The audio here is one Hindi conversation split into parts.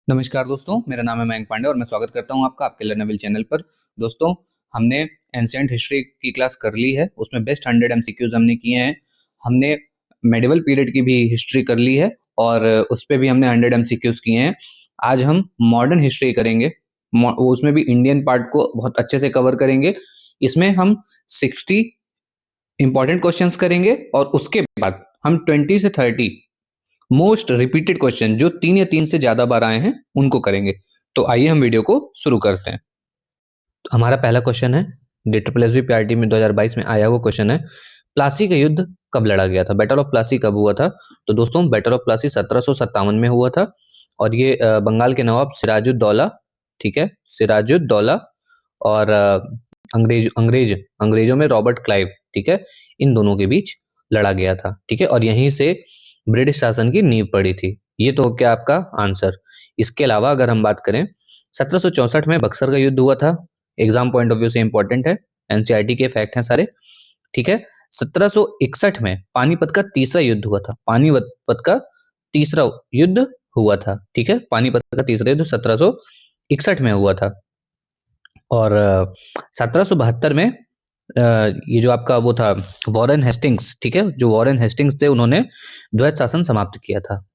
नमस्कार दोस्तों, मेरा नाम है मयंक पांडे और मैं स्वागत करता हूं आपका आपके लर्नेबल चैनल पर। दोस्तों, हमने एंशिएंट हिस्ट्री की क्लास कर ली है, उसमें बेस्ट 100 एमसीक्यूज हमने किए हैं। हमने मेडिवल पीरियड की भी हिस्ट्री कर ली है और उस पे भी हमने 100 एमसीक्यूज किए हैं। आज हम मॉडर्न हिस्ट्री करेंगे, उसमें भी इंडियन पार्ट को बहुत अच्छे से कवर करेंगे। इसमें हम 60 इंपॉर्टेंट क्वेश्चंस करेंगे और उसके बाद हम 20 से 30 मोस्ट रिपीटेड क्वेश्चन जो 3 या 3 से ज्यादा बार आए हैं उनको करेंगे। तो आइए हम वीडियो को शुरू करते हैं। तो हमारा पहला क्वेश्चन है, DSSB पीआरटी में 2022 में आया हुआ क्वेश्चन है, प्लासी का युद्ध कब लड़ा गया था? बैटल ऑफ प्लासी कब हुआ था? तो दोस्तों, बैटल ऑफ प्लासी 1757 में हुआ था और ये बंगाल के नवाब सिराजुद्दौला, ठीक है, सिराजुद्दौला और अंग्रेजों में रॉबर्ट क्लाइव, ठीक है, इन दोनों के बीच लड़ा गया था, ठीक है, और यहीं से ब्रिटिश शासन की नींव पड़ी थी। ये तो क्या आपका आंसर। इसके अलावा अगर हम बात करें, 1764 में बक्सर का युद्ध हुआ था। एग्जाम पॉइंट ऑफ व्यू से इंपॉर्टेंट है, एनसीईआरटी के फैक्ट हैं सारे, ठीक है। 1761 में पानीपत का तीसरा युद्ध हुआ था। पानीपत का तीसरा युद्ध हुआ था, ठीक है, पानीपत का तीसरा युद्ध 1761 में हुआ था। और 1772 में ये जो आपका वो था वॉरेन हेस्टिंग्स, ठीक है, जो वॉरेन हेस्टिंग्स थे उन्होंने द्वैत शासन समाप्त किया था।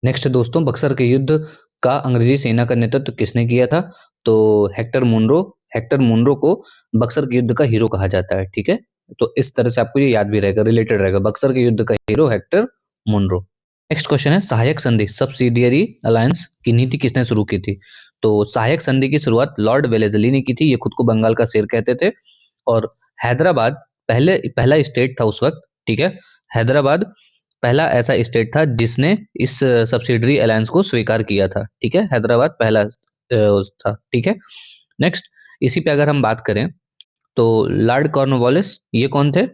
नेक्स्ट दोस्तों, बक्सर के युद्ध का अंग्रेजी सेना का नेतृत्व किसने किया था? तो हेक्टर मुनरो। हेक्टर मुनरो को बक्सर के युद्ध का हीरो कहा जाता है, ठीक है। तो इस तरह से आपको ये याद भी रहेगा, रिलेटेड रहेगा, बक्सर के युद्ध का hero Hector Munro. Next question है, सहायक संधि सब्सिडियरी अलायंस की नीति किसने शुरू की थी? तो सहायक संधि की शुरुआत लॉर्ड वेलेस्ली ने की थी। ये खुद को बंगाल का शेर कहते थे और हैदराबाद पहला स्टेट था उस वक्त, ठीक है। हैदराबाद पहला ऐसा स्टेट था जिसने इस सब्सिडरी अलायंस को स्वीकार किया था, ठीक है। हैदराबाद पहला था, ठीक है। नेक्स्ट, इसी पे अगर हम बात करें तो लॉर्ड कॉर्नवालिस ये कौन थे?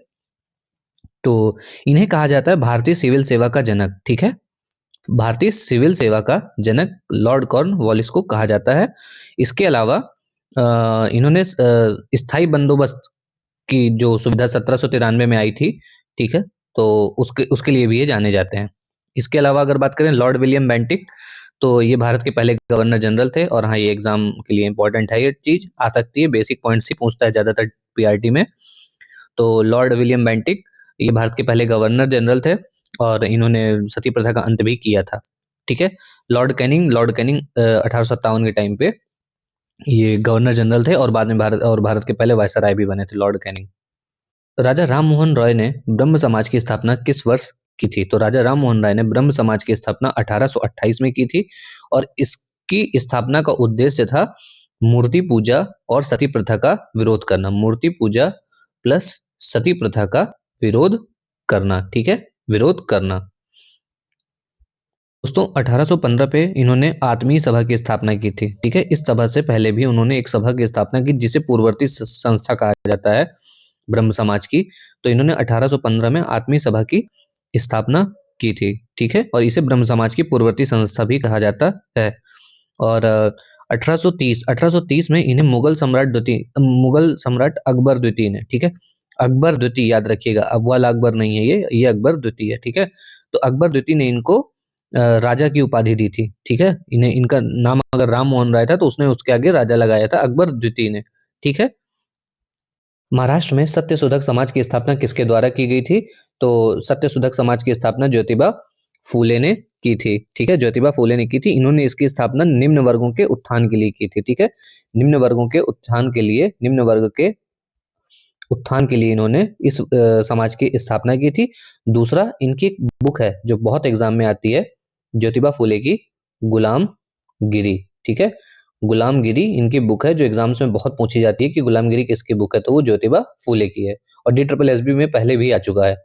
तो इन्हें कहा जाता है भारतीय सिविल सेवा का जनक, ठीक है। भारतीय सिविल सेवा का जनक लॉर्ड कॉर्नवालिस को कहा जाता है। इसके अलावा इन्होंने स्थायी बंदोबस्त की जो सुविधा 1793 में आई थी, ठीक है, तो उसके उसके लिए भी ये जाने जाते हैं। इसके अलावा अगर बात करें लॉर्ड विलियम बेंटिक, तो ये भारत के पहले गवर्नर जनरल थे और हाँ, ये एग्जाम के लिए इंपॉर्टेंट है, ये चीज आ सकती है, बेसिक पॉइंट्स ही पूछता है ज्यादातर पीआरटी में। तो लॉर्ड विलियम बेंटिक ये भारत के पहले गवर्नर जनरल थे और इन्होंने सती प्रथा का अंत भी किया था, ठीक है। लॉर्ड कैनिंग 1857 के टाइम पे ये गवर्नर जनरल थे और बाद में भारत के पहले वायसराय भी बने थे लॉर्ड कैनिंग। राजा राम मोहन रॉय ने ब्रह्म समाज की स्थापना किस वर्ष की थी? तो राजा राम मोहन राय ने ब्रह्म समाज की स्थापना 1828 में की थी और इसकी स्थापना का उद्देश्य था मूर्ति पूजा और सती प्रथा का विरोध करना। मूर्ति पूजा प्लस सती प्रथा का विरोध करना, ठीक है, विरोध करना। दोस्तों, 1815 पे इन्होंने आत्मीय सभा की स्थापना की थी, ठीक है। इस सभा से पहले भी उन्होंने एक सभा की स्थापना की जिसे पूर्ववर्ती संस्था कहा जाता है ब्रह्म समाज की। तो इन्होंने 1815 में आत्मीय सभा की स्थापना की थी, ठीक है, और इसे ब्रह्म समाज की पूर्ववर्ती संस्था भी कहा जाता है। और 1830 में इन्हें मुगल सम्राट अकबर द्वितीय ने, ठीक है, अकबर द्वितीय याद रखिएगा, अव्वल अकबर नहीं है, ये अकबर द्वितीय है, ठीक है। तो अकबर द्वितीय ने इनको राजा की उपाधि दी थी, ठीक है। इन्हें इनका नाम अगर राम मोहन राय था तो उसने उसके आगे राजा लगाया था, अकबर द्वितीय ने, ठीक है। महाराष्ट्र में सत्यशोधक समाज की स्थापना किसके द्वारा की गई थी? तो सत्यशोधक समाज की स्थापना ज्योतिबा फूले ने की थी, ठीक है, ज्योतिबा फूले ने की थी। इन्होंने इसकी स्थापना निम्न वर्गों के उत्थान के लिए की थी, ठीक है। निम्न वर्ग के उत्थान के लिए इन्होंने इस समाज की स्थापना की थी। दूसरा, इनकी एक बुक है जो बहुत एग्जाम में आती है, ज्योतिबा फूले की गुलामगिरी, ठीक है। गुलामगिरी इनकी बुक है जो एग्जाम्स में बहुत पूछी जाती है कि गुलामगिरी किसकी बुक है, तो वो ज्योतिबा फूले की है और DSSB में पहले भी आ चुका है।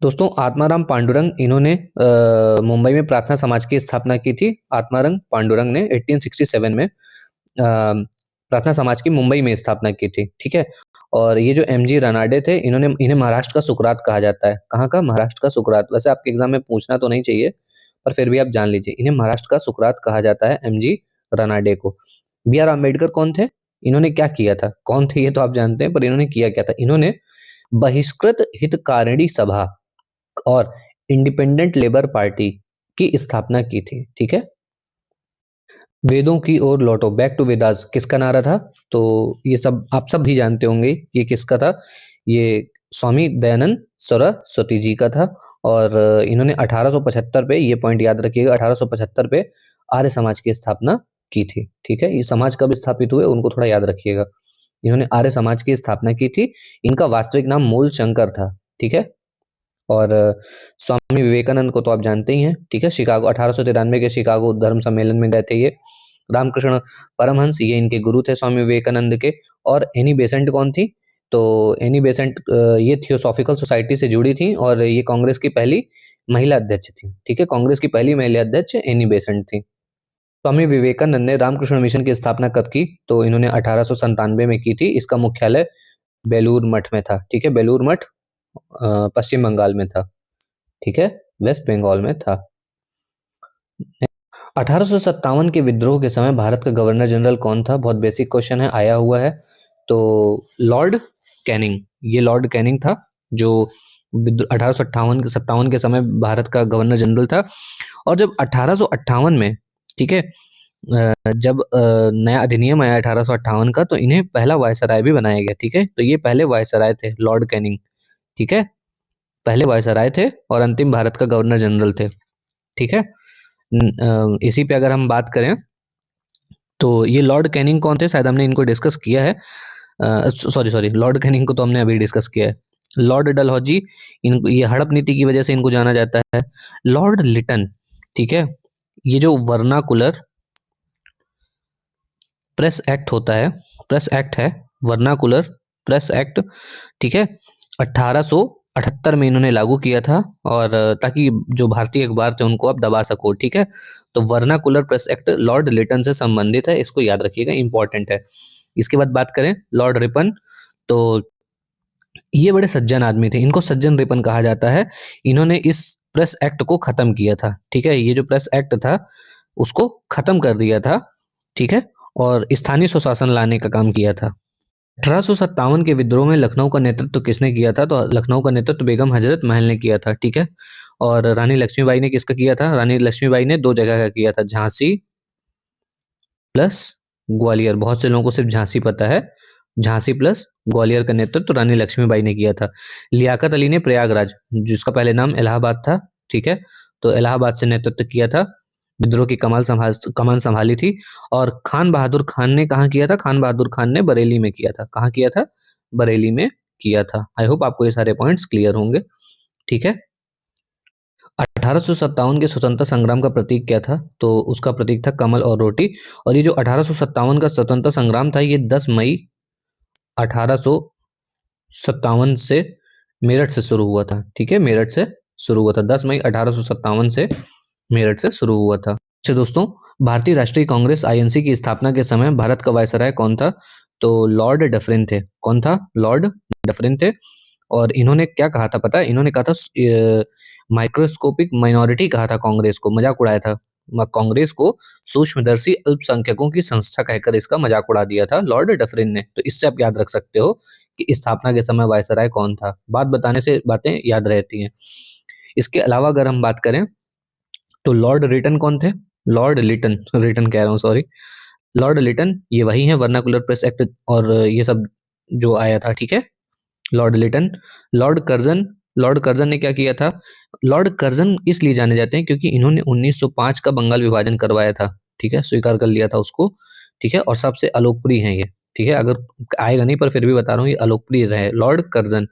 दोस्तों, आत्माराम पांडुरंग इन्होंने मुंबई में प्रार्थना समाज की स्थापना की थी। आत्माराम पांडुरंग ने 1867 में प्रार्थना समाज की मुंबई में स्थापना की थी, ठीक है। और ये जो MG रनाडे थे, इन्हें महाराष्ट्र का सुकरात कहा जाता है। कहाँ का? महाराष्ट्र का सुकरात। वैसे आपके एग्जाम में पूछना तो नहीं चाहिए पर फिर भी आप जान लीजिए, इन्हें महाराष्ट्र का सुकरात कहा जाता है, MG रनाडे को। BR अम्बेडकर कौन थे? इन्होंने क्या किया था? कौन थे ये तो आप जानते हैं, पर इन्होंने किया क्या था? इन्होंने बहिष्कृत हितकारिणी सभा और इंडिपेंडेंट लेबर पार्टी की स्थापना की थी, ठीक है। वेदों की ओर लौटो, बैक टू वेदास किसका नारा था? तो ये सब आप सब भी जानते होंगे, ये किसका था? ये स्वामी दयानंद सरस्वती जी का था। और इन्होंने 1875 पे, ये पॉइंट याद रखिएगा, 1875 पे आर्य समाज की स्थापना की थी। ठीक है, ये समाज कब स्थापित हुए उनको थोड़ा याद रखिएगा। इन्होंने आर्य समाज की स्थापना की थी। इनका वास्तविक नाम मूल शंकर था। ठीक है। और स्वामी विवेकानंद को तो आप जानते ही हैं। ठीक है, शिकागो 1893 के शिकागो धर्म सम्मेलन में गए थे ये। रामकृष्ण परमहंस ये इनके गुरु थे स्वामी विवेकानंद के। और एनी बेसेंट कौन थी? तो एनी बेसेंट ये थियोसॉफिकल सोसाइटी से जुड़ी थी और ये कांग्रेस की पहली महिला अध्यक्ष थी। ठीक है, कांग्रेस की पहली महिला अध्यक्ष एनी बेसेंट थी। स्वामी विवेकानंद ने रामकृष्ण मिशन की स्थापना कब की? तो इन्होंने 1897 में की थी। इसका मुख्यालय बेलूर मठ में था। ठीक है, बेलूर मठ पश्चिम बंगाल में था। ठीक है, वेस्ट बंगाल में था। 1857 के विद्रोह के समय भारत का गवर्नर जनरल कौन था? बहुत बेसिक क्वेश्चन है, आया हुआ है। तो लॉर्ड कैनिंग, ये लॉर्ड कैनिंग था जो 1858 के समय भारत का गवर्नर जनरल था। और जब 1858 में, ठीक है, जब नया अधिनियम आया 1858 का, तो इन्हें पहला वायसराय भी बनाया गया। ठीक है, तो ये पहले वायसराय थे लॉर्ड कैनिंग। ठीक है, पहले वायसराय थे और अंतिम भारत का गवर्नर जनरल थे। ठीक है। इसी पे अगर हम बात करें तो ये लॉर्ड कैनिंग कौन थे? शायद हमने इनको डिस्कस किया है। सॉरी सॉरी, लॉर्ड कैनिंग को तो हमने अभी डिस्कस किया है। लॉर्ड डलहौजी, इनको ये हड़प नीति की वजह से इनको जाना जाता है। लॉर्ड लिटन, ठीक है, ये जो वर्नाकुलर प्रेस एक्ट होता है, प्रेस एक्ट है, वर्नाकुलर प्रेस एक्ट, ठीक है, 1878 में इन्होंने लागू किया था। और ताकि जो भारतीय अखबार थे उनको आप दबा सको। ठीक है, तो Vernacular Press Act Lord Lytton से संबंधित है, इसको याद रखिएगा, इंपॉर्टेंट है। इसके बाद बात करें लॉर्ड रिपन, तो ये बड़े सज्जन आदमी थे, इनको सज्जन रिपन कहा जाता है। इन्होंने इस प्रेस एक्ट को खत्म किया था। ठीक है, ये जो प्रेस एक्ट था उसको खत्म कर दिया था। ठीक है, और स्थानीय स्वशासन लाने का काम किया था। 1857 के विद्रोह में लखनऊ का नेतृत्व किसने किया था? तो लखनऊ का नेतृत्व बेगम हजरत महल ने किया था। ठीक है, और रानी लक्ष्मीबाई ने किसका किया था? रानी लक्ष्मीबाई ने दो जगह का किया था, झांसी प्लस ग्वालियर। बहुत से लोगों को सिर्फ झांसी पता है, झांसी प्लस ग्वालियर का नेतृत्व रानी लक्ष्मीबाई ने किया था। लियाकत अली ने प्रयागराज, जिसका पहले नाम इलाहाबाद था, ठीक है, तो इलाहाबाद से नेतृत्व किया था, विद्रोह की कमान संभाली थी। और खान बहादुर खान ने कहाँ किया था? खान बहादुर खान ने बरेली में किया था। कहाँ किया था? बरेली में किया था। आई होप आपको ये सारे पॉइंट्स क्लियर होंगे। ठीक है, 1857 के स्वतंत्रता संग्राम का प्रतीक क्या था? तो उसका प्रतीक था कमल और रोटी। और ये जो 1857 का स्वतंत्रता संग्राम था, ये 10 मई 1857 से मेरठ से शुरू हुआ था। ठीक है, मेरठ से शुरू हुआ था, 10 मई 1857 से मेरठ से शुरू हुआ था। अच्छा दोस्तों, भारतीय राष्ट्रीय कांग्रेस आईएनसी की स्थापना के समय भारत का वायसराय कौन था? तो लॉर्ड डफरिन थे। कौन था? लॉर्ड डफरिन थे। और इन्होंने क्या कहा था पता है? इन्होंने कहा था माइक्रोस्कोपिक माइनॉरिटी कहा था कांग्रेस को, मजाक उड़ाया था कांग्रेस को, सूक्ष्मदर्शी अल्पसंख्यकों की संस्था कहकर इसका मजाक उड़ा दिया था लॉर्ड डफरिन ने। तो इससे आप याद रख सकते हो कि स्थापना के समय वायसराय कौन था। बात बताने से बातें याद रहती हैं। इसके अलावा अगर हम बात करें तो लॉर्ड रिटन कौन थे? लॉर्ड लिटन, रिटन कह रहा हूँ, सॉरी, लॉर्ड लिटन ये वही है, वर्नाकुलर प्रेस एक्ट और ये सब जो आया था। ठीक है, Lord Lytton. Lord Curzon, Lord Curzon ने क्या किया था? लॉर्ड कर्जन इसलिए जाने जाते हैं क्योंकि इन्होंने 1905 का बंगाल विभाजन करवाया था। ठीक है, स्वीकार कर लिया था उसको। ठीक है, और सबसे अलोकप्रिय हैं ये। ठीक है, अगर आएगा नहीं पर फिर भी बता रहा हूँ, ये अलोकप्रिय रहे लॉर्ड कर्जन,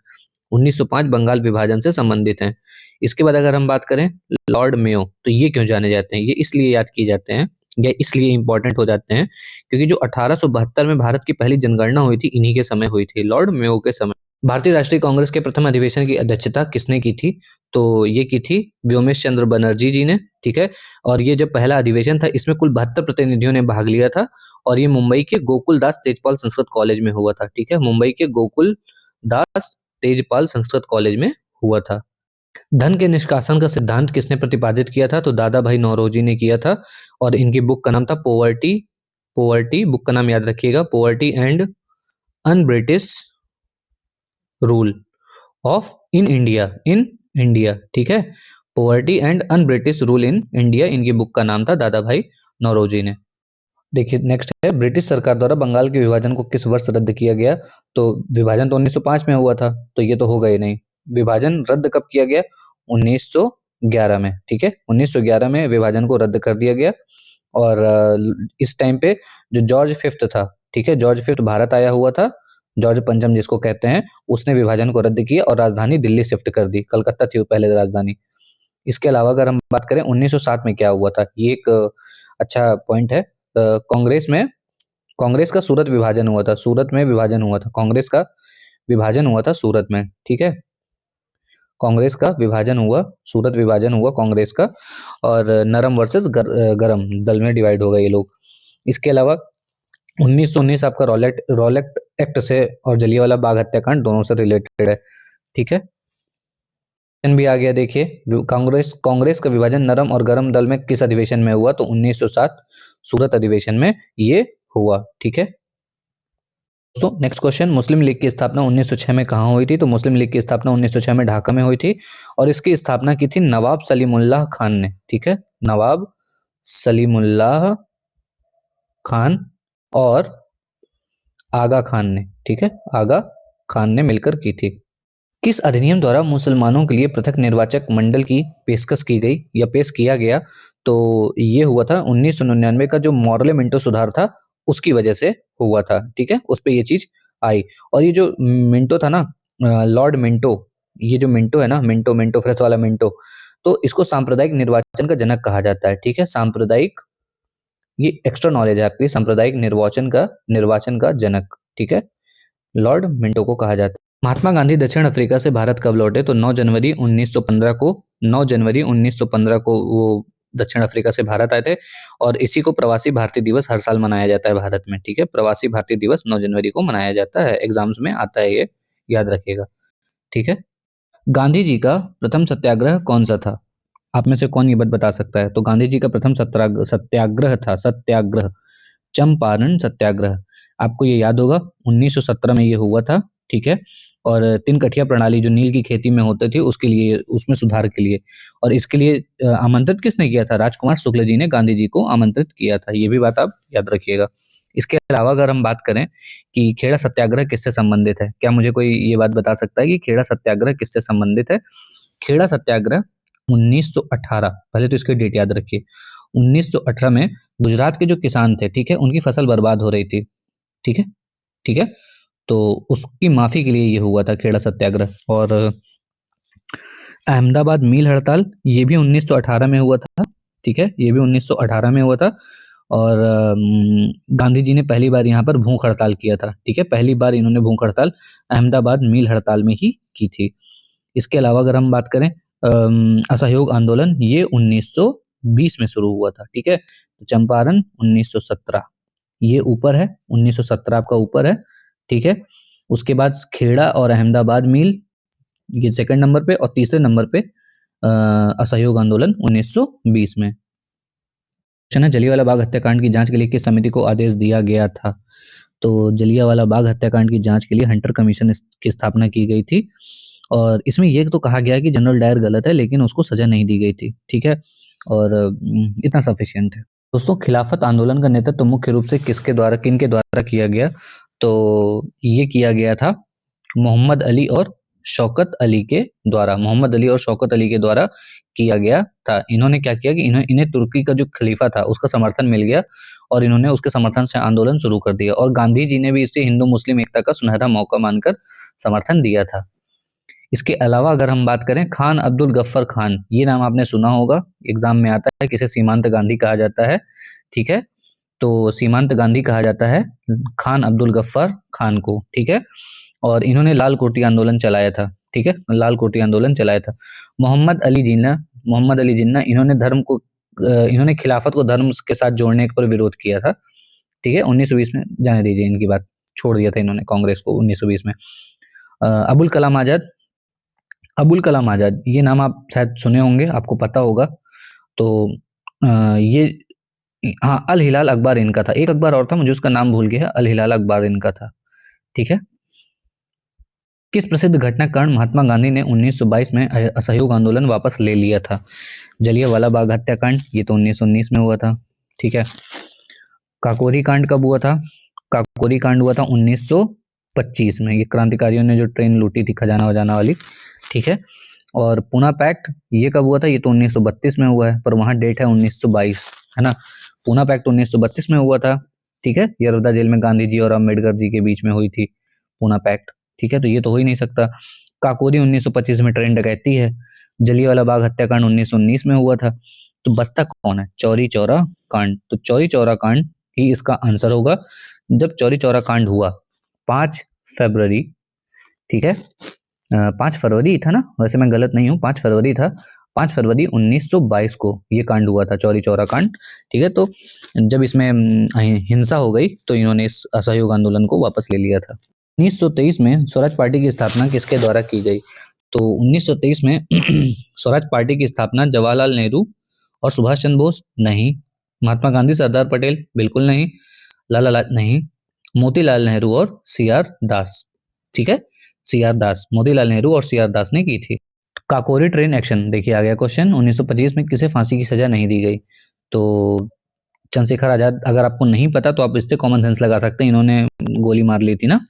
1905 बंगाल विभाजन से संबंधित हैं। इसके बाद अगर हम बात करें लॉर्ड मेयो, तो ये क्यों जाने जाते हैं? ये इसलिए याद किए जाते हैं या इसलिए इंपॉर्टेंट हो जाते हैं क्योंकि जो 1872 में भारत की पहली जनगणना हुई थी, इन्हीं के समय हुई थी, लॉर्ड मेयो के समय। भारतीय राष्ट्रीय कांग्रेस के प्रथम अधिवेशन की अध्यक्षता किसने की थी? तो ये की थी व्योमेश चंद्र बनर्जी जी ने। ठीक है, और ये जो पहला अधिवेशन था इसमें कुल 72 प्रतिनिधियों ने भाग लिया था। और ये मुंबई के गोकुल दास तेजपाल संस्कृत कॉलेज में हुआ था। ठीक है, मुंबई के गोकुल दास तेजपाल संस्कृत कॉलेज में हुआ था। धन के निष्कासन का सिद्धांत किसने प्रतिपादित किया था? तो दादा भाई नौरोजी ने किया था। और इनकी बुक का नाम था पोवर्टी, पोवर्टी बुक का नाम याद रखिएगा, poverty and un British rule of in India, in India. ठीक है, poverty and un British rule in India, इनकी बुक का नाम था दादा भाई नौरोजी ने। देखिए नेक्स्ट है, ब्रिटिश सरकार द्वारा बंगाल के विभाजन को किस वर्ष रद्द किया गया? तो विभाजन तो 1905 में हुआ था, तो ये तो होगा ही नहीं। विभाजन रद्द कब किया गया? 1911 में, ठीक है। 1911 में विभाजन को रद्द कर दिया गया। और इस टाइम पे जो जॉर्ज फिफ्थ था, ठीक है, जॉर्ज फिफ्थ भारत आया हुआ था, जॉर्ज पंचम जिसको कहते हैं, उसने विभाजन को रद्द किया और राजधानी दिल्ली शिफ्ट कर दी। कलकत्ता थी पहले राजधानी। इसके अलावा अगर हम बात करें 1907 में क्या हुआ था, ये एक अच्छा पॉइंट है। कांग्रेस का सूरत विभाजन हुआ था, सूरत में विभाजन हुआ था, कांग्रेस का विभाजन हुआ था सूरत में, ठीक है। कांग्रेस का विभाजन हुआ, सूरत विभाजन हुआ कांग्रेस का, और नरम वर्सेस गरम दल में डिवाइड हो गए ये लोग। इसके अलावा 1919 आपका रॉलेट एक्ट से और जलियांवाला बाग हत्याकांड दोनों से रिलेटेड है, ठीक है। भी आ गया, देखिए कांग्रेस का विभाजन नरम और गरम दल में किस अधिवेशन में हुआ? तो 1907 सूरत अधिवेशन में ये हुआ, ठीक है। दोस्तों नेक्स्ट क्वेश्चन, मुस्लिम लीग की स्थापना 1906 में कहाँ हुई थी? तो मुस्लिम लीग की स्थापना 1906 में ढाका में हुई थी, और इसकी स्थापना की थी नवाब सलीमुल्लाह खान ने, ठीक है। नवाब सलीमुल्लाह खान और आगा खान ने, ठीक है, आगा खान ने मिलकर की थी। किस अधिनियम द्वारा मुसलमानों के लिए पृथक निर्वाचक मंडल की पेशकश की गई या पेश किया गया? तो ये हुआ था 1999 का जो मॉर्ले-मिंटो सुधार था, उसकी वजह से हुआ था, ठीक है। उस पे ये चीज आई। और ये जो मिंटो था ना, लॉर्ड मिंटो, ये जो मिंटो है ना, मिंटो मिंटो फ्रेश वाला मिंटो, तो इसको सांप्रदायिक निर्वाचन का जनक कहा जाता है, ठीक है। सांप्रदायिक, ये एक्स्ट्रा नॉलेज है आपकी, सांप्रदायिक निर्वाचन का जनक, ठीक है, लॉर्ड मिंटो को कहा जाता है। महात्मा गांधी दक्षिण अफ्रीका से भारत कब लौटे? तो 9 जनवरी 1915 को, 9 जनवरी 1915 को वो दक्षिण अफ्रीका से भारत आए थे, और इसी को प्रवासी भारतीय दिवस हर साल मनाया जाता है भारत में, ठीक है। प्रवासी भारतीय दिवस 9 जनवरी को मनाया जाता है, एग्जाम्स में आता है ये, याद रखिएगा, ठीक है। गांधी जी का प्रथम सत्याग्रह कौन सा था? आप में से कौन ये बात बता सकता है? तो गांधी जी का प्रथम सत्याग्रह था, सत्याग्रह, चंपारण सत्याग्रह। आपको ये याद होगा 1917 में ये हुआ था, ठीक है। और तीन कठिया प्रणाली जो नील की खेती में होते थे उसके लिए, उसमें सुधार के लिए, और इसके लिए आमंत्रित किसने किया था? राजकुमार शुक्ल जी ने गांधी जी को आमंत्रित किया था, ये भी बात आप याद रखिएगा। इसके अलावा अगर हम बात करें कि खेड़ा सत्याग्रह किससे संबंधित है, क्या मुझे कोई ये बात बता सकता है कि खेड़ा सत्याग्रह किससे संबंधित है? खेड़ा सत्याग्रह 1918, पहले तो इसकी डेट याद रखिए। 1918 में गुजरात के जो किसान थे, ठीक है, उनकी फसल बर्बाद हो रही थी, ठीक है, ठीक है। तो उसकी माफी के लिए ये हुआ था खेड़ा सत्याग्रह। और अहमदाबाद मील हड़ताल, ये भी 1918 में हुआ था, ठीक है, ये भी 1918 में हुआ था। और गांधी जी ने पहली बार यहाँ पर भूख हड़ताल किया था, ठीक है, पहली बार इन्होंने भूख हड़ताल अहमदाबाद मील हड़ताल में ही की थी। इसके अलावा अगर हम बात करें असहयोग आंदोलन, ये 1920 में शुरू हुआ था, ठीक है। तो चंपारण 1917, ये ऊपर है, 1917 आपका ऊपर है, ठीक है। उसके बाद खेड़ा और अहमदाबाद मील, ये सेकंड नंबर पे, और तीसरे नंबर पे असहयोग आंदोलन 1920 में। जलियांवाला बाग हत्याकांड की जांच के लिए किस समिति को आदेश दिया गया था? तो जलियांवाला बाग हत्याकांड की जांच के लिए हंटर कमीशन की स्थापना की गई थी, और इसमें ये तो कहा गया कि जनरल डायर गलत है, लेकिन उसको सजा नहीं दी गई थी, ठीक है। और इतना सफिशिएंट है। दोस्तों खिलाफत आंदोलन का नेतृत्व मुख्य रूप से किनके द्वारा किया गया? तो ये किया गया था मोहम्मद अली और शौकत अली के द्वारा, मोहम्मद अली और शौकत अली के द्वारा किया गया था। इन्होंने क्या किया कि इन्हें तुर्की का जो खलीफा था उसका समर्थन मिल गया, और इन्होंने उसके समर्थन से आंदोलन शुरू कर दिया, और गांधी जी ने भी इसे हिंदू मुस्लिम एकता का सुनहरा मौका मानकर समर्थन दिया था। इसके अलावा अगर हम बात करें, खान अब्दुल गफ्फर खान, ये नाम आपने सुना होगा, एग्जाम में आता है, किसे सीमांत गांधी कहा जाता है, ठीक है। तो सीमांत गांधी कहा जाता है खान अब्दुल गफ्फार खान को, ठीक है। और इन्होंने लाल कोटी आंदोलन चलाया था, ठीक है, लाल कोटी आंदोलन चलाया था। मोहम्मद अली जिन्ना, इन्होंने खिलाफत को धर्म के साथ जोड़ने पर विरोध किया था, ठीक है, 1920 में। जाने दीजिए इनकी बात, छोड़ दिया था इन्होंने कांग्रेस को 1920 में। अबुल कलाम आजाद, अबुल कलाम आजाद, ये नाम आप शायद सुने होंगे, आपको पता होगा। तो ये, हाँ, अल हिलाल अखबार इनका था, एक अखबार और था, मुझे उसका नाम भूल गया, अल हिलाल अखबार इनका था, ठीक है। किस प्रसिद्ध घटनाक्रम महात्मा गांधी ने 1922 में असहयोग आंदोलन वापस ले लिया था? जलियांवाला बाग हत्याकांड, ये तो 1919 में हुआ था, ठीक है। काकोरी कांड कब हुआ था? काकोरी कांड हुआ था 1925 में। ये क्रांतिकारियों ने जो ट्रेन लूटी थी खजाना वजाना वाली, ठीक है। और पूना पैक्ट ये कब हुआ था? ये तो 1932 में हुआ है, पर वहां डेट है 1922, है ना। पूना पैक्ट 1932 में हुआ था, ठीक है। यरौदा जेल में गांधी जी और अम्बेडकर जी के बीच में हुई थी पूना पैक्ट, ठीक है। तो ये तो हो ही नहीं सकता। काकोरी 1925 में ट्रेन डकैती है। जलियांवाला बाग हत्याकांड 1919 में हुआ था। तो बचता कौन है? चौरी चौरा कांड। तो चौरी चौरा कांड ही इसका आंसर होगा। जब चौरी चौरा कांड हुआ 5 फरवरी, ठीक है, 5 फरवरी था ना, वैसे मैं गलत नहीं हूँ, 5 फरवरी था। 5 फरवरी 1922 को ये कांड हुआ था, चौरी चौरा कांड, ठीक है। तो जब इसमें हिंसा हो गई तो इन्होंने इस असहयोग आंदोलन को वापस ले लिया था। 1923 में स्वराज पार्टी की स्थापना किसके द्वारा की गई? तो 1923 में स्वराज पार्टी की स्थापना जवाहरलाल नेहरू और सुभाष चंद्र बोस नहीं, महात्मा गांधी सरदार पटेल बिल्कुल नहीं, लाला लाल नहीं, मोतीलाल नेहरू और सी आर दास, ठीक है। सी आर दास, मोतीलाल नेहरू और सी आर दास ने की थी। काकोरी ट्रेन एक्शन देखिए आ गया क्वेश्चन। 1925 में किसे फांसी की सजा नहीं दी गई? तो चंद्रशेखर आजाद। अगर आपको नहीं पता तो आप इससे कॉमन सेंस लगा सकते हैं, इन्होंने गोली मार ली थी ना,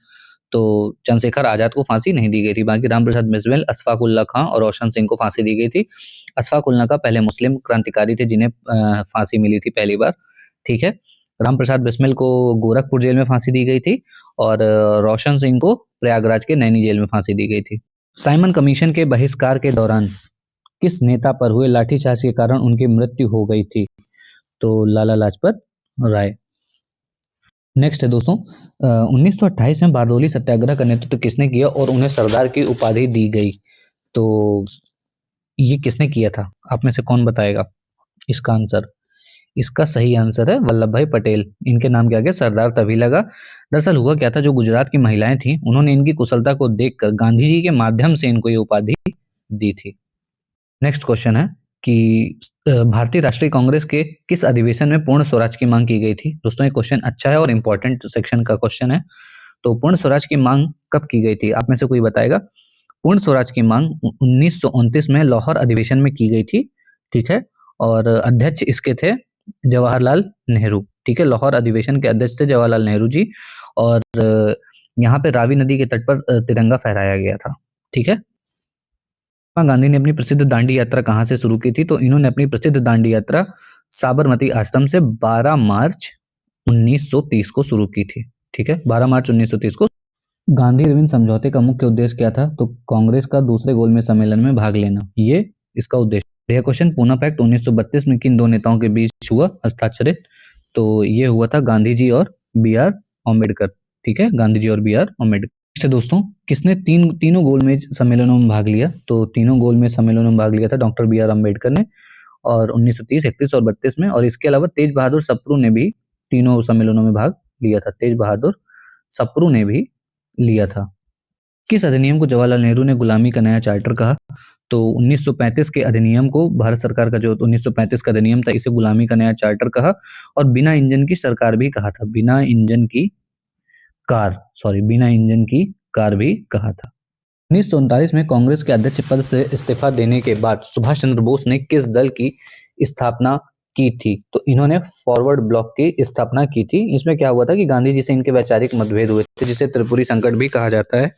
तो चंद्रशेखर आजाद को फांसी नहीं दी गई थी। बाकी रामप्रसाद बिस्मिल, अशफाक उल्ला खां और रोशन सिंह को फांसी दी गई थी। अशफाक उल्ला खां पहले मुस्लिम क्रांतिकारी थे जिन्हें फांसी मिली थी पहली बार, ठीक है। रामप्रसाद बिस्मिल को गोरखपुर जेल में फांसी दी गई थी और रोशन सिंह को प्रयागराज के नैनी जेल में फांसी दी गई थी। साइमन कमीशन के बहिष्कार के दौरान किस नेता पर हुए लाठीचार्ज के कारण उनकी मृत्यु हो गई थी? तो लाला लाजपत राय। नेक्स्ट है दोस्तों, 1928 में बारदोली सत्याग्रह का नेतृत्व किसने किया और उन्हें सरदार की उपाधि दी गई? तो ये किसने किया था? आप में से कौन बताएगा इसका आंसर? इसका सही आंसर है वल्लभ भाई पटेल। इनके नाम के आगे सरदार तभी लगा। दरअसल हुआ क्या था, जो गुजरात की महिलाएं थी उन्होंने इनकी कुशलता को देखकर गांधी जी के माध्यम से इनको ये उपाधि दी थी। नेक्स्ट क्वेश्चन है कि भारतीय राष्ट्रीय कांग्रेस के किस अधिवेशन में पूर्ण स्वराज की मांग की गई थी? दोस्तों ये क्वेश्चन अच्छा है और इंपॉर्टेंट सेक्शन का क्वेश्चन है। तो पूर्ण स्वराज की मांग कब की गई थी? आप में से कोई बताएगा? पूर्ण स्वराज की मांग 1929 में लाहौर अधिवेशन में की गई थी, ठीक है। और अध्यक्ष इसके थे जवाहरलाल नेहरू, ठीक है। लाहौर अधिवेशन के अध्यक्ष थे जवाहरलाल नेहरू जी। और यहाँ पे रावी नदी के तट पर तिरंगा फहराया गया था, ठीक है। महात्मा गांधी ने अपनी प्रसिद्ध दांडी यात्रा कहाँ से शुरू की थी? तो इन्होंने अपनी प्रसिद्ध दांडी यात्रा साबरमती आश्रम से 12 मार्च 1930 को शुरू की थी, ठीक है। 12 मार्च 1930 को। गांधी अरविंद समझौते का मुख्य उद्देश्य क्या था? तो कांग्रेस का दूसरे गोलमेज सम्मेलन में भाग लेना, ये इसका उद्देश्य। यह क्वेश्चन, पूना पैक्ट 1932 में किन दो नेताओं के बीच हुआ हस्ताक्षरित? तो ये हुआ था गांधी जी और बी आर अम्बेडकर, ठीक है। गांधी जी और बी आर अम्बेडकर। नेक्स्ट दोस्तों, किसने तीनों गोलमेज सम्मेलनों में भाग लिया? तो तीनों गोलमेज सम्मेलनों में भाग लिया था डॉक्टर बी आर अम्बेडकर ने, और 1930, 31 और 32 में। और इसके अलावा तेज बहादुर सप्रू ने भी तीनों सम्मेलनों में भाग लिया था। तेज बहादुर सप्रू ने भी लिया था। किस अधिनियम को जवाहरलाल नेहरू ने गुलामी का नया चार्टर कहा? तो 1935 के अधिनियम को, भारत सरकार का जो 1935 का अधिनियम था, इसे गुलामी का नया चार्टर कहा। और बिना इंजन की सरकार भी कहा था। बिना इंजन की कार भी कहा था। 1939 में कांग्रेस के अध्यक्ष पद से इस्तीफा देने के बाद सुभाष चंद्र बोस ने किस दल की स्थापना की थी? तो इन्होंने फॉरवर्ड ब्लॉक की स्थापना की थी। इसमें क्या हुआ था कि गांधी जी से इनके वैचारिक मतभेद हुए थे, जिसे त्रिपुरी संकट भी कहा जाता है।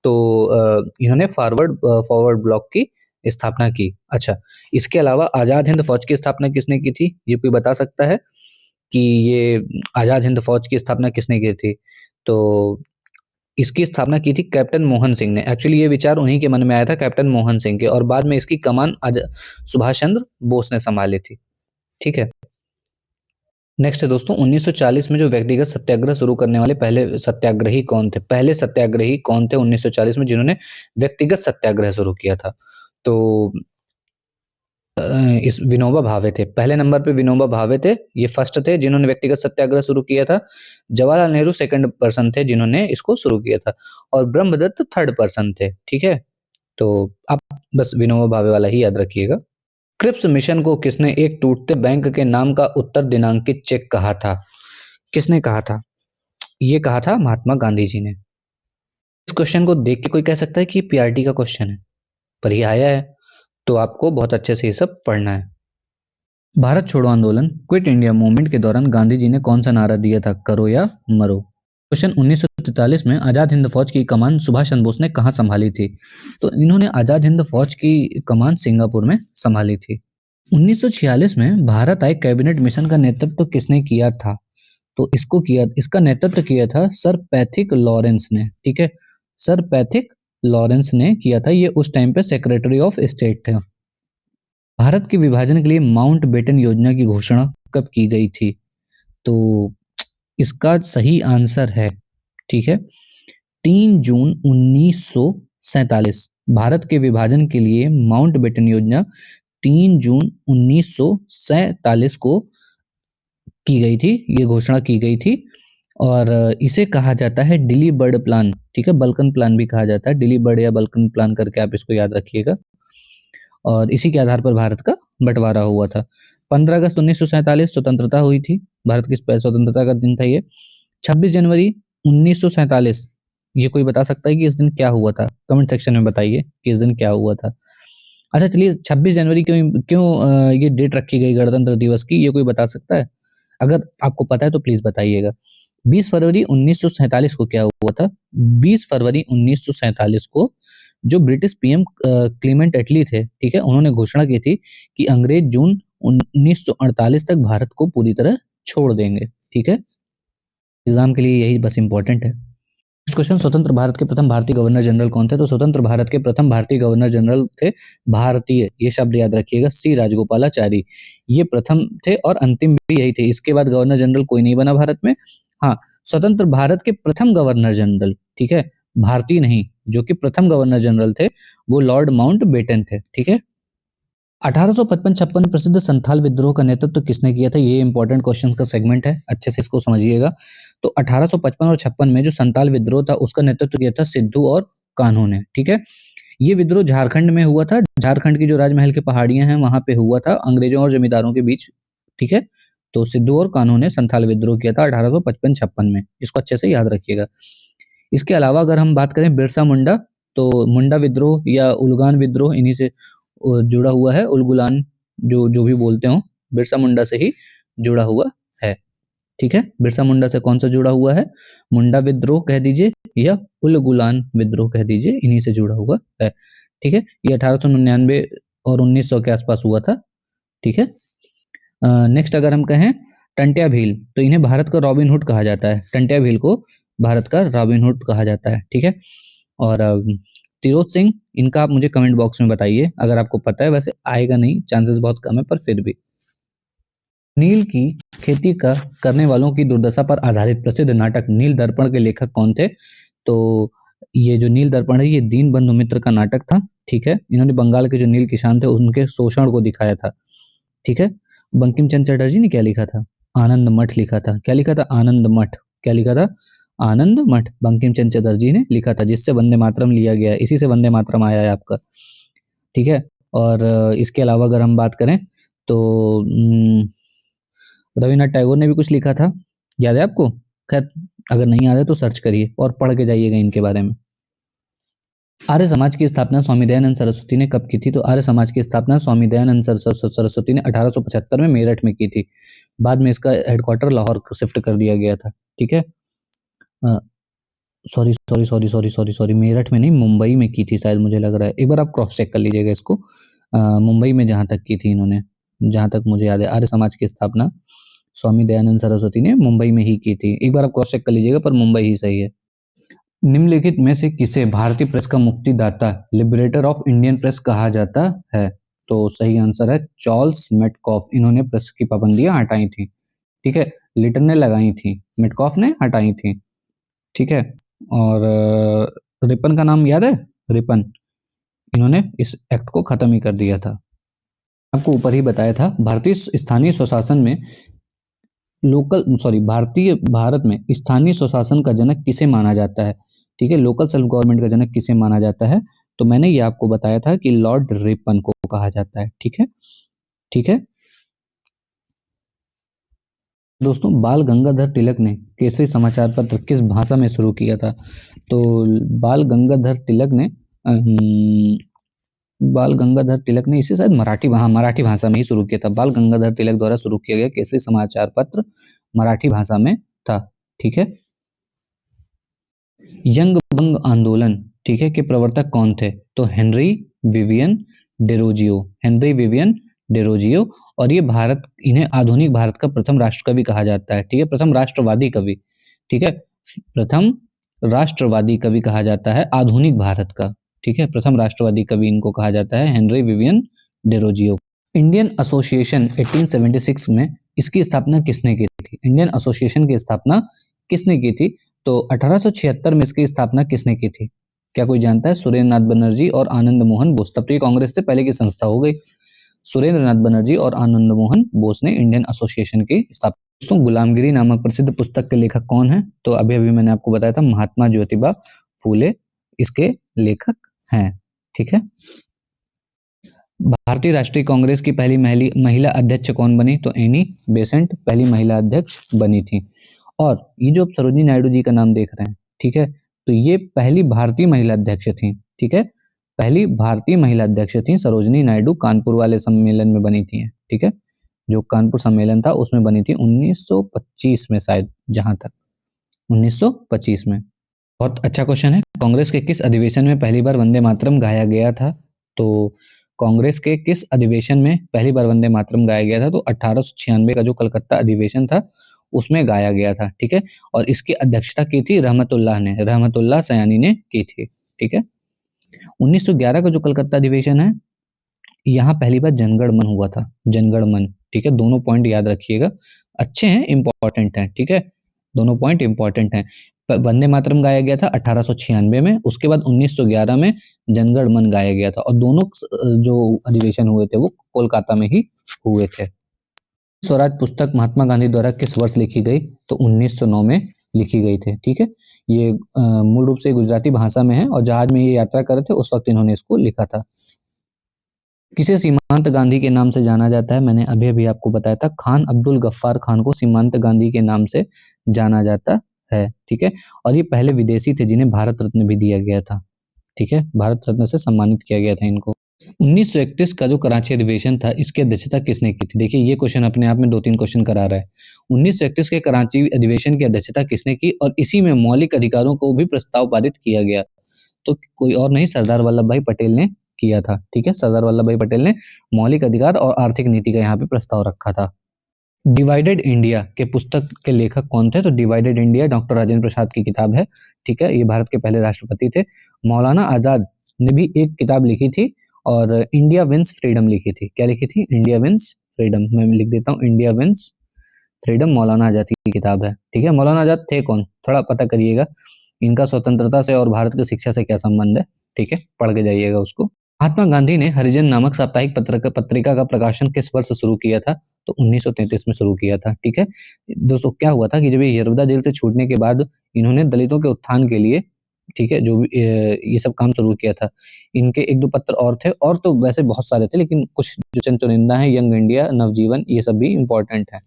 तो इन्होंने फॉरवर्ड ब्लॉक की स्थापना की। अच्छा, इसके अलावा आजाद हिंद फौज की स्थापना किसने की थी? ये कोई बता सकता है कि ये आजाद हिंद फौज की स्थापना किसने की थी? तो इसकी स्थापना की थी कैप्टन मोहन सिंह ने। एक्चुअली ये विचार उन्हीं के मन में आया था, कैप्टन मोहन सिंह के, और बाद में इसकी कमान सुभाष चंद्र बोस ने संभाली थी, ठीक है। नेक्स्ट है दोस्तों, 1940 में जो व्यक्तिगत सत्याग्रह शुरू करने वाले पहले सत्याग्रही कौन थे? पहले सत्याग्रही कौन थे 1940 में जिन्होंने व्यक्तिगत सत्याग्रह शुरू किया था? तो इस विनोबा भावे थे। पहले नंबर पे विनोबा भावे थे, ये फर्स्ट थे जिन्होंने व्यक्तिगत सत्याग्रह शुरू किया था। जवाहरलाल नेहरू सेकंड पर्सन थे जिन्होंने इसको शुरू किया था, और ब्रह्मदत्त थर्ड पर्सन थे, ठीक है। तो आप बस विनोबा भावे वाला ही याद रखिएगा। क्रिप्स मिशन को किसने एक टूटते बैंक के नाम का उत्तर दिनांकित चेक कहा था? किसने कहा था? ये कहा था महात्मा गांधी जी ने। इस क्वेश्चन को देख के कोई कह सकता है कि पीआरटी का क्वेश्चन है, पर ये आया है, तो आपको बहुत अच्छे से ये सब पढ़ना है। भारत छोड़ो आंदोलन क्विट इंडिया मूवमेंट के दौरान गांधी जी ने कौन सा नारा दिया था, करो या मरो। क्वेश्चन 1943 में आजाद हिंद फौज की कमान सुभाष चंद्र बोस ने कहां संभाली थी? तो इन्होंने आजाद हिंद फौज की कमान सिंगापुर में संभाली थी। 1946 में भारत आए कैबिनेट मिशन का नेतृत्व किसने किया था? तो इसका नेतृत्व किया था सर पैथिक लॉरेंस ने। ठीक है, सर पैथिक लॉरेंस ने किया था। ये उस टाइम पे सेक्रेटरी ऑफ स्टेट थे। भारत के विभाजन के लिए माउंट बेटन योजना की घोषणा कब की गई थी? तो इसका सही आंसर है, ठीक है, 3 जून 1947। भारत के विभाजन के लिए माउंट बेटन योजना 3 जून 1947 को की गई थी, ये घोषणा की गई थी। और इसे कहा जाता है डिली बर्ड प्लान। ठीक है, बल्कन प्लान भी कहा जाता है, डिली बर्ड या बल्कन प्लान करके आप इसको याद रखिएगा। और इसी के आधार पर भारत का बंटवारा हुआ था। 15 अगस्त 1947 स्वतंत्रता हुई थी, भारत की स्वतंत्रता का दिन था ये। 26 जनवरी 1947, ये कोई बता सकता है कि इस दिन क्या हुआ था? कमेंट सेक्शन में बताइए कि इस दिन क्या हुआ था। अच्छा चलिए, 26 जनवरी क्यों क्यों ये डेट रखी गई गणतंत्र दिवस की, ये कोई बता सकता है? अगर आपको पता है तो प्लीज बताइएगा। 20 फरवरी 1947 को क्या हुआ था? 20 फरवरी 1947 को जो ब्रिटिश पीएम क्लीमेंट एटली थे, ठीक है, उन्होंने घोषणा की थी कि अंग्रेज जून 1948 तक भारत को पूरी तरह छोड़ देंगे। ठीक है, एग्जाम के लिए यही बस इंपॉर्टेंट है। क्वेश्चन, स्वतंत्र भारत के प्रथम भारतीय गवर्नर जनरल कौन थे? तो स्वतंत्र भारत के प्रथम भारतीय गवर्नर जनरल थे, भारतीय, ये शब्द याद रखिएगा, सी राजगोपालाचारी। ये प्रथम थे और अंतिम भी यही थे। इसके बाद गवर्नर जनरल कोई नहीं बना भारत में। हाँ, स्वतंत्र भारत के प्रथम गवर्नर जनरल, ठीक है, भारतीय नहीं, जो कि प्रथम गवर्नर जनरल थे, वो लॉर्ड माउंट बेटन थे। ठीक है, 1855-56 में प्रसिद्ध संथाल विद्रोह का नेतृत्व किसने किया था? ये इंपॉर्टेंट क्वेश्चन का सेगमेंट है, अच्छे से इसको समझिएगा। तो 1855 और 56 में जो संथाल विद्रोह था उसका नेतृत्व किया था सिद्धू और कान्हो ने। ठीक है, ये विद्रोह झारखंड में हुआ था। झारखंड की जो राजमहल की पहाड़ियां हैं वहां पे हुआ था, अंग्रेजों और जमींदारों के बीच। ठीक है, तो सिद्धू और कान्हो ने संथाल विद्रोह किया था 1855-56 में, इसको अच्छे से याद रखिएगा। इसके अलावा अगर हम बात करें बिरसा मुंडा, तो मुंडा विद्रोह या उलगान विद्रोह इन्हीं से जुड़ा हुआ है। उलगुलान जो जो भी बोलते हो, बिरसा मुंडा से ही जुड़ा हुआ है। ठीक है, बिरसा मुंडा से कौन सा जुड़ा हुआ है? मुंडा विद्रोह कह दीजिए या उलगुलान विद्रोह कह दीजिए, इन्हीं से जुड़ा हुआ है। ठीक है, ये 1899 और 1900 के आसपास हुआ था। ठीक है, नेक्स्ट अगर हम कहें टंट्या भील, तो इन्हें भारत का रॉबिन हुड कहा जाता है। टंट्या भील को भारत का रॉबिन हुड कहा जाता है। ठीक है, और तिरोत सिंह, इनका आप मुझे कमेंट बॉक्स में बताइए अगर आपको पता है, वैसे आएगा नहीं, चांसेस बहुत कम है, पर फिर भी। नील की खेती का करने वालों की दुर्दशा पर आधारित प्रसिद्ध नाटक नील दर्पण के लेखक कौन थे? तो ये जो नील दर्पण है ये दीनबंधु मित्र का नाटक था। ठीक है, इन्होंने बंगाल के जो नील किसान थे उनके शोषण को दिखाया था। ठीक है, बंकिम चंद्र चटर्जी ने क्या लिखा था? आनंद मठ लिखा था। क्या लिखा था? आनंद मठ। क्या लिखा था? आनंद मठ बंकिम चंद्र चटर्जी ने लिखा था, जिससे वंदे मातरम लिया गया है, इसी से वंदे मातरम आया है आपका। ठीक है, और इसके अलावा अगर हम बात करें तो रविन्द्रनाथ टैगोर ने भी कुछ लिखा था, याद है आपको? खैर, अगर नहीं याद है तो सर्च करिए और पढ़ के जाइएगा इनके बारे में। आर्य समाज की स्थापना स्वामी दयानंद सरस्वती ने कब की थी? तो आर्य समाज की स्थापना स्वामी दयानंद सरस्वती ने 1875 में मेरठ में की थी। बाद में इसका हेडक्वार्टर लाहौर शिफ्ट कर दिया गया था। ठीक है, sorry sorry sorry sorry sorry sorry, Meerut में नहीं, मुंबई में की थी शायद, मुझे लग रहा है। एक बार आप क्रॉस चेक कर लीजिएगा इसको। मुंबई में जहां तक की थी इन्होंने, जहां तक मुझे याद है, आर्य समाज की स्थापना स्वामी दयानंद सरस्वती ने मुंबई में ही की थी। एक बार आप क्रॉस चेक कर लीजिएगा, पर मुंबई ही सही है। निम्नलिखित में से किसे भारतीय प्रेस का मुक्तिदाता, लिबरेटर ऑफ इंडियन प्रेस कहा जाता है? तो सही आंसर है चार्ल्स मेटकॉफ। इन्होंने प्रेस की पाबंदियां हटाई थी। ठीक है, लिटन ने लगाई थी, मेटकॉफ ने हटाई थी। ठीक है, और रिपन का नाम याद है? रिपन, इन्होंने इस एक्ट को खत्म ही कर दिया था। आपको ऊपर ही बताया था, भारतीय स्थानीय स्वशासन में भारतीय भारत में स्थानीय स्वशासन का जनक किसे माना जाता है? ठीक है, लोकल सेल्फ गवर्नमेंट का जनक किसे माना जाता है? तो मैंने ये आपको बताया था कि लॉर्ड रिपन को कहा जाता है। ठीक है, ठीक है दोस्तों, बाल गंगाधर तिलक ने केसरी समाचार पत्र किस भाषा में शुरू किया था? तो बाल गंगाधर तिलक ने बाल गंगाधर तिलक ने इसे शायद मराठी भाषा में ही शुरू किया था। बाल गंगाधर तिलक द्वारा शुरू किया गया केसरी समाचार पत्र मराठी भाषा में था। ठीक है। यंग बंग आंदोलन, ठीक है, के प्रवर्तक कौन थे? तो हेनरी विवियन डेरोजियो। और ये इन्हें आधुनिक भारत का प्रथम राष्ट्रकवि कहा जाता है। ठीक है, प्रथम राष्ट्रवादी कवि। ठीक है, प्रथम राष्ट्रवादी कवि कहा जाता है आधुनिक भारत का। ठीक है, प्रथम राष्ट्रवादी कवि इनको कहा जाता है, Henry Vivian Derozio. Indian association 1876 में इसकी स्थापना किसने की थी? इंडियन एसोसिएशन की स्थापना किसने की थी? तो 1876 में इसकी स्थापना किसने की थी? क्या कोई जानता है? सुरेंद्र नाथ बनर्जी और आनंद मोहन बोस। तब तो ये कांग्रेस से पहले की संस्था हो गई। सुरेंद्र नाथ बनर्जी और आनंद मोहन बोस ने इंडियन एसोसिएशन की स्थापना। दोस्तों, गुलामगिरी नामक प्रसिद्ध पुस्तक के लेखक कौन है? तो अभी मैंने आपको बताया था, महात्मा ज्योतिबा फूले इसके लेखक हैं। ठीक है। भारतीय राष्ट्रीय कांग्रेस की पहली महिला अध्यक्ष कौन बनी? तो एनी बेसेंट पहली महिला अध्यक्ष बनी थी। और ये जो आप सरोजिनी नायडू जी का नाम देख रहे हैं, ठीक है, तो ये पहली भारतीय महिला अध्यक्ष थी। ठीक है, पहली भारतीय महिला अध्यक्ष थी सरोजिनी नायडू। कानपुर वाले सम्मेलन में बनी थी। ठीक है, जो कानपुर सम्मेलन था उसमें बनी थी 1925 में, शायद, जहां तक 1925 में। बहुत अच्छा क्वेश्चन है। कांग्रेस के किस अधिवेशन में पहली बार वंदे मातरम गाया गया था? तो कांग्रेस के किस अधिवेशन में पहली बार वंदे मातरम गाया गया था? तो 1896 का जो कलकत्ता अधिवेशन था उसमें गाया गया था। ठीक है, और इसकी अध्यक्षता की थी रहमतुल्लाह सयानी ने की थी। ठीक है। 1911 का जो कलकत्ता अधिवेशन है, यहाँ पहली बार जनगण मन हुआ था। जनगण मन, ठीक है, दोनों पॉइंट याद रखिएगा, अच्छे हैं, इंपॉर्टेंट हैं। ठीक है, दोनों पॉइंट इंपॉर्टेंट हैं। वंदे मातरम गाया गया था 1896 में, उसके बाद 1911 में जनगण मन गाया गया था, और दोनों जो अधिवेशन हुए थे वो कोलकाता में ही हुए थे। स्वराज पुस्तक महात्मा गांधी द्वारा किस वर्ष लिखी गई? तो 1909 में लिखी गई थी। ठीक है, ये मूल रूप से गुजराती भाषा में है, और जहाज में ये यात्रा कर रहे थे उस वक्त इन्होंने इसको लिखा था। किसे सीमांत गांधी के नाम से जाना जाता है? मैंने अभी आपको बताया था, खान अब्दुल गफ्फार खान को सीमांत गांधी के नाम से जाना जाता है। ठीक है, और ये पहले विदेशी थे जिन्हें भारत रत्न भी दिया गया था। ठीक है, भारत रत्न से सम्मानित किया गया था इनको। 1931 का जो कराची अधिवेशन था, इसकी अध्यक्षता किसने की थी? देखिए, ये क्वेश्चन अपने आप में 2-3 क्वेश्चन करा रहा है। 1931 के कराची अधिवेशन की अध्यक्षता किसने की, और इसी में मौलिक अधिकारों को भी प्रस्ताव पारित किया गया? तो कोई और नहीं, सरदार वल्लभ भाई पटेल ने किया था। ठीक है, सरदार वल्लभ भाई पटेल ने मौलिक अधिकार और आर्थिक नीति का यहाँ पे प्रस्ताव रखा था। डिवाइडेड इंडिया के पुस्तक के लेखक कौन थे? तो divided India doctor Rajendra Prasad की किताब है। ठीक है, ये भारत के पहले राष्ट्रपति थे। मौलाना आजाद ने भी एक किताब लिखी थी, और इंडिया विंस फ्रीडम लिखी थी। क्या लिखी थी? India wins freedom. मैं लिख देता हूँ, India wins freedom Maulana Azad की किताब है। ठीक है, मौलाना आजाद थे कौन? थोड़ा पता करिएगा, इनका स्वतंत्रता से और भारत की शिक्षा से क्या संबंध है। ठीक है, पढ़ के जाइएगा उसको। महात्मा गांधी ने हरिजन नामक साप्ताहिक पत्रिका का प्रकाशन किस वर्ष शुरू किया था? तो 1933 में शुरू किया था। ठीक है दोस्तों, क्या हुआ था कि जब ये यरवदा जेल से छूटने के बाद इन्होंने दलितों के उत्थान के लिए, ठीक है, जो ये सब काम शुरू किया था। इनके 1-2 पत्र और थे, और तो वैसे बहुत सारे थे, लेकिन कुछ जो चंद चुनिंदा है, यंग इंडिया, नवजीवन, ये सब भी इम्पोर्टेंट है।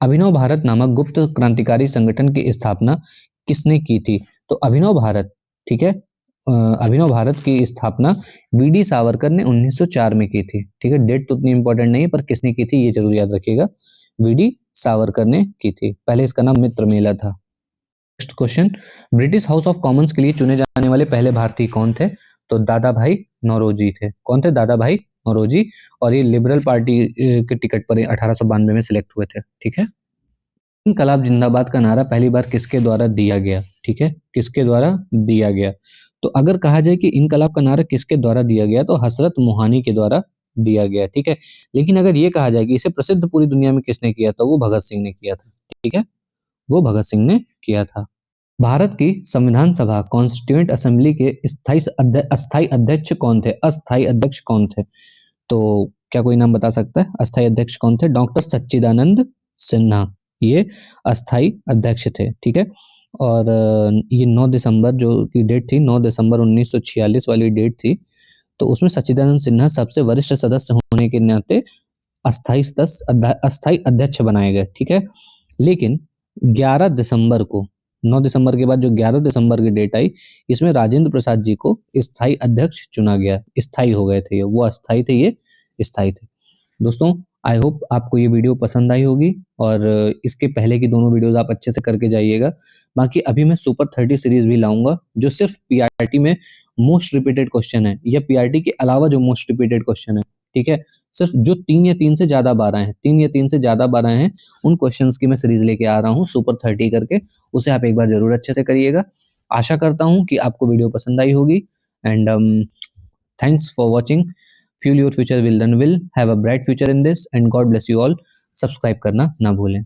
अभिनव भारत नामक गुप्त क्रांतिकारी संगठन की स्थापना किसने की थी? तो अभिनव भारत, ठीक है, अभिनव भारत की स्थापना वीडी सावरकर ने 1904 में की थी। ठीक है, डेट तो उतनी इंपॉर्टेंट नहीं है, पर किसने की थी ये जरूर याद रखिएगा, वीडी सावरकर ने की थी। पहले इसका नाम मित्र मेला था। Next question, British house of Commons के लिए चुने जाने वाले पहले भारतीय कौन थे? तो दादा भाई नौरोजी थे। कौन थे? दादा भाई नौरोजी, और ये लिबरल पार्टी के टिकट पर 1892 में सिलेक्ट हुए थे। ठीक है, इनकलाब जिंदाबाद का नारा पहली बार किसके द्वारा दिया गया? ठीक है, किसके द्वारा दिया गया? तो अगर कहा जाए कि इनकलाब का नारा किसके द्वारा दिया गया, तो हसरत मोहानी के द्वारा दिया गया। ठीक है, लेकिन अगर ये कहा जाए कि इसे प्रसिद्ध पूरी दुनिया में किसने किया, तो वो भगत सिंह ने किया था। ठीक है, वो भगत सिंह ने किया था। भारत की संविधान सभा कॉन्स्टिट्यूएंट असेंबली के अस्थाई अध्यक्ष कौन थे? अस्थाई अध्यक्ष कौन थे? तो क्या कोई नाम बता सकता है? अस्थाई अध्यक्ष कौन थे? डॉक्टर सच्चिदानंद सिन्हा ये अस्थाई अध्यक्ष थे। ठीक है, और ये 9 दिसंबर जो की डेट थी, 9 दिसंबर 1946 वाली डेट थी, तो उसमें सच्चिदानंद सिन्हा सबसे वरिष्ठ सदस्य होने के नाते अस्थाई अध्यक्ष बनाए गए। ठीक है, लेकिन 11 दिसंबर को 9 दिसंबर के बाद जो 11 दिसंबर की डेट आई, इसमें राजेंद्र प्रसाद जी को स्थायी अध्यक्ष चुना गया। स्थायी हो गए थे ये, वो अस्थायी थे, ये स्थायी थे। दोस्तों, आई होप आपको ये वीडियो पसंद आई होगी और इसके पहले की दोनों वीडियोस आप अच्छे से करके जाइएगा। बाकी अभी मैं सुपर 30 सीरीज भी लाऊंगा, जो सिर्फ पीआरटी में मोस्ट रिपीटेड क्वेश्चन है, या पीआरटी के अलावा जो मोस्ट रिपीटेड क्वेश्चन है, ठीक है, सिर्फ जो 3 या 3 से ज्यादा बार आए हैं, 3 या 3 से ज्यादा बार आए हैं, उन क्वेश्चंस की मैं सीरीज लेके आ रहा हूँ सुपर 30 करके। उसे आप एक बार जरूर अच्छे से करिएगा। आशा करता हूँ कि आपको वीडियो पसंद आई होगी and thanks for watching. Fuel your future will, then will have a bright future in this, and God bless you all. Subscribe करना ना भूलें।